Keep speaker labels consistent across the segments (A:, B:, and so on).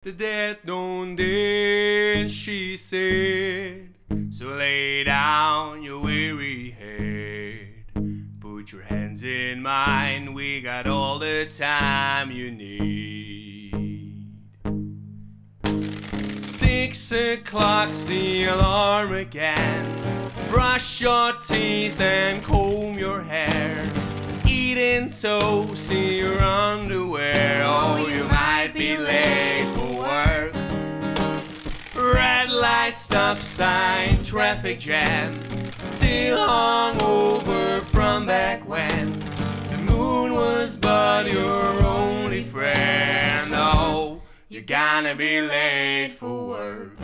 A: The dead don't dance, she said. So lay down your weary head. Put your hands in mine, we got all the time you need. 6 o'clock's the alarm again. Brush your teeth and comb your hair. Eating toast in your underwear. Oh, you might be late for work. Red light, stop sign, traffic jam. Still hungover from back when the moon was but your only friend. Oh, you're gonna be late for work.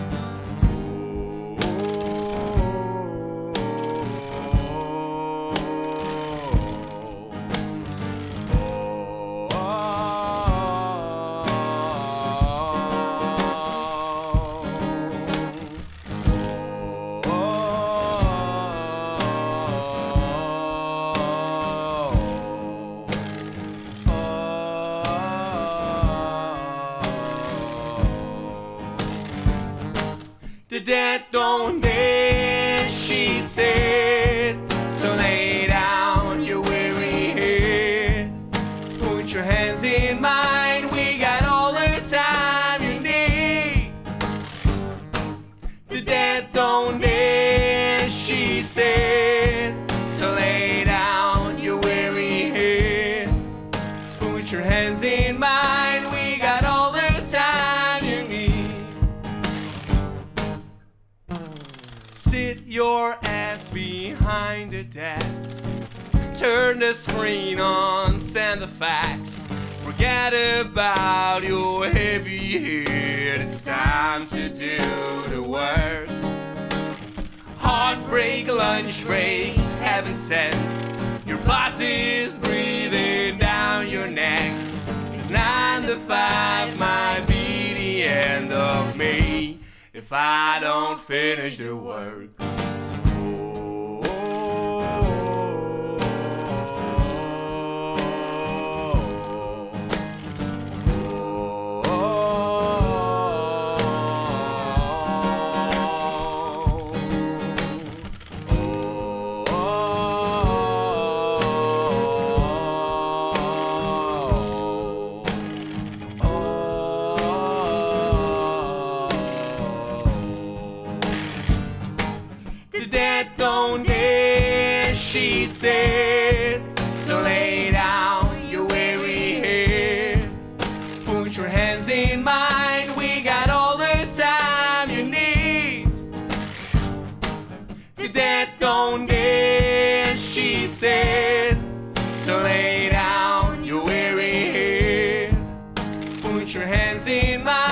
A: The dead don't dance, she said. So lay down your weary head. Put your hands in mine, we got all the time you need. The dead don't dance, she said. So lay down your weary head. Put your hands in mine, we got all the time you need. Sit your ass behind the desk. Turn the screen on, send the fax. Forget about your heavy head. It's time to do the work. Heartbreak, lunch breaks, heaven sent. Your boss is breathing down your neck. It's 9 to 5, might be the end of me if I don't finish the work. The dead don't dance, she said. So lay down your weary head. Put your hands in mine, we got all the time you need. The dead don't dance, she said. So lay down your weary head. Put your hands in mine.